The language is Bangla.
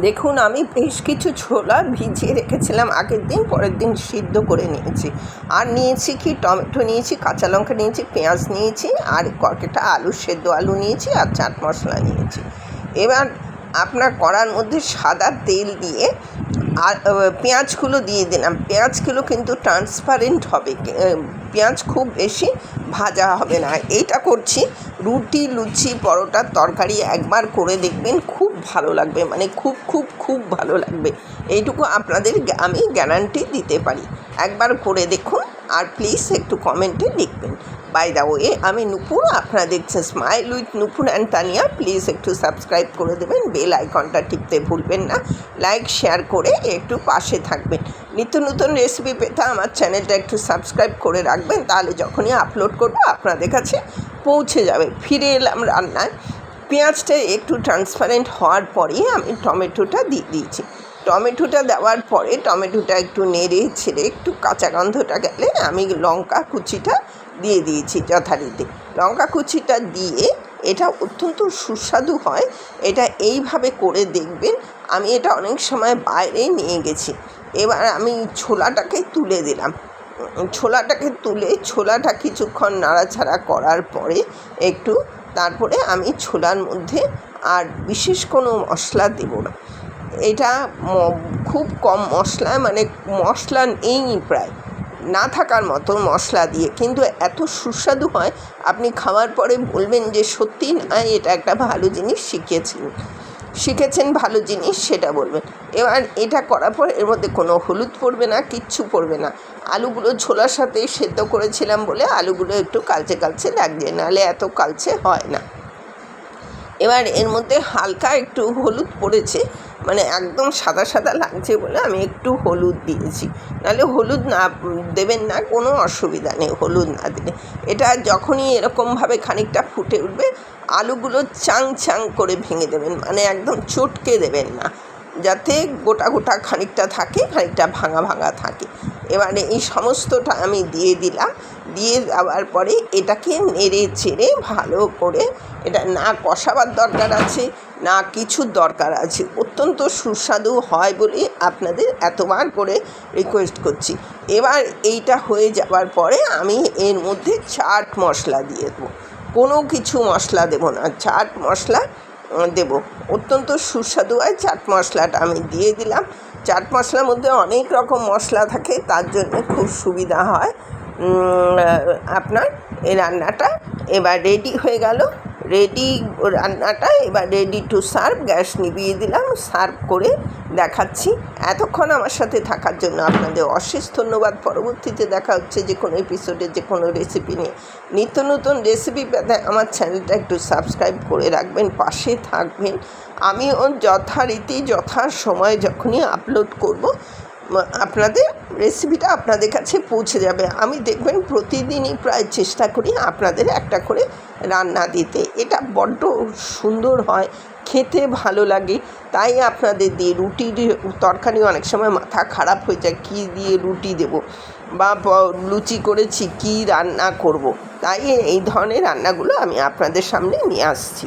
দেখুন, আমি বেশ কিছু ছোলা ভিজিয়ে রেখেছিলাম আগের দিন, পরের দিন সিদ্ধ করে নিয়েছি। আর নিয়েছি কি, টমেটো নিয়েছি, কাঁচা লঙ্কা নিয়েছি, পেঁয়াজ নিয়েছি, আর কয়েকটা আলু, সেদ্ধ আলু নিয়েছি, আর চাট মশলা নিয়েছি। এবার আপনার কড়ার মধ্যে সাদা তেল দিয়ে আর পেঁয়াজগুলো দিয়ে দিলাম। পেঁয়াজগুলো কিন্তু ট্রান্সপারেন্ট হবে, পেঁয়াজ খুব বেশি ভাজা হবে না। এইটা করছি রুটি, লুচি, পরোটার তরকারি একবার করে দেখবেন, খুব ভালো লাগবে, মানে খুব খুব খুব ভালো লাগবে। এইটুকু আপনাদের আমি গ্যারান্টি দিতে পারি। একবার করে দেখুন, আর প্লিজ একটু কমেন্টে লিখবেন। বাই দ্য ওয়ে, আমি নূপুর, আপনারা দেখছেন smile with Nupur and Tania. Please একটু সাবস্ক্রাইব করে দেবেন, বেল আইকনটা টিপতে ভুলবেন না। লাইক শেয়ার করে একটু পাশে থাকবেন। নিত্য নতুন রেসিপি পেতে আমার চ্যানেলটা একটু সাবস্ক্রাইব করে রাখবেন, তাহলে যখনই আপলোড করবো আপনাদের কাছে পৌঁছে যাবে। ফিরে এলাম রান্নায়। পেঁয়াজটা একটু ট্রান্সপারেন্ট হওয়ার পরেই আমি টমেটোটা দিয়ে দিয়েছি। টমেটোটা দেওয়ার পরে টমেটোটা একটু নেড়ে ছেড়ে একটু কাঁচা গন্ধটা গেলে আমি লঙ্কা কুচিটা দিয়ে দিয়েছি যথারীতি। লঙ্কা কুচিটা দিয়ে এটা অত্যন্ত সুস্বাদু হয়। এটা এইভাবে করে দেখবেন। আমি এটা অনেক সময় বাইরে নিয়ে গেছি। এবার আমি ছোলাটাকে তুলে দিলাম। ছোলাটাকে তুলে ছোলাটা কিছুক্ষণ নাড়াচাড়া করার পরে একটু তারপরে আমি ছোলার মধ্যে আর বিশেষ কোনো মশলা দেব না। এটা খুব কম মশলা, মানে মশলা নেই প্রায়, না থাকার মতো মশলা দিয়ে কিন্তু এত সুস্বাদু হয়, আপনি খাওয়ার পরে বলবেন যে সত্যি না, এটা একটা ভালো জিনিস শিখেছেন ভালো জিনিস, সেটা বলবেন। এবার এটা করার পর এর মধ্যে কোনো হলুদ পড়বে না, কিচ্ছু পড়বে না। আলুগুলো ছোলার সাথে সেদ্ধ করেছিলাম বলে আলুগুলো একটু কালচে কালচে লাগছে, নাহলে এত কালচে হয় না। এবার এর মধ্যে হালকা একটু হলুদ পড়েছে, মানে একদম সাদা সাদা লাগছে বলে আমি একটু হলুদ দিয়েছি, নাহলে হলুদ না দেবেন না, কোনো অসুবিধা নেই হলুদ না দিলে। এটা যখনই এরকমভাবে খানিকটা ফুটে উঠবে, আলুগুলো চাং চাং করে ভেঙে দেবেন, মানে একদম চটকে দেবেন না, যাতে গোটা গোটা খানিকটা থাকে, খানিকটা ভাঙা ভাঙা থাকে। এবারে এই সমস্তটা আমি দিয়ে দিলাম। দিয়ে দেওয়ার পরে এটাকে নেড়ে চেড়ে ভালো করে, এটা না কষাবার দরকার আছে না কিছুর দরকার আছে, অত্যন্ত সুস্বাদু হয় বলে আপনাদের এতবার করে রিকোয়েস্ট করছি। এবার এইটা হয়ে যাওয়ার পরে আমি এর মধ্যে চাট মশলা দিয়ে দেবো, কোনো কিছু মশলা দেবো না, চাট মশলা দেব। অত্যন্ত সুস্বাদু হয় চাট মশলাটা, আমি দিয়ে দিলাম। চাট মশলার মধ্যে অনেক রকম মশলা থাকে, তার জন্য খুব সুবিধা হয় আপনার এই রান্নাটা। এবার রেডি হয়ে গেল, রেডি রান্নাটা, এবার রেডি টু সার্ভ। গ্যাস নিভিয়ে দিলাম, সার্ভ করে দেখাচ্ছি। এতক্ষণ আমার সাথে থাকার জন্য আপনাদের অশেষ ধন্যবাদ। পরবর্তীতে দেখা হচ্ছে যে কোনো এপিসোডে যে কোনো রেসিপি নিয়ে। নিত্য নতুন রেসিপি পেতে আমার চ্যানেলটা একটু সাবস্ক্রাইব করে রাখবেন, পাশে থাকবেন। আমিও যথারীতি যথা সময় যখনই আপলোড করব, আপনাদের রেসিপিটা আপনাদের কাছে পৌঁছে যাবে। আমি দেখবেন প্রতিদিনই প্রায় চেষ্টা করি আপনাদের একটা করে রান্না দিতে। এটা বড্ড সুন্দর হয়, খেতে ভালো লাগে, তাই আপনাদের দিয়ে। রুটির তরকারি অনেক সময় মাথা খারাপ হয়ে যায়, কী দিয়ে রুটি দেব, বা লুচি করেছি কী রান্না করব, তাই এই ধরনের রান্নাগুলো আমি আপনাদের সামনে নিয়ে আসছি।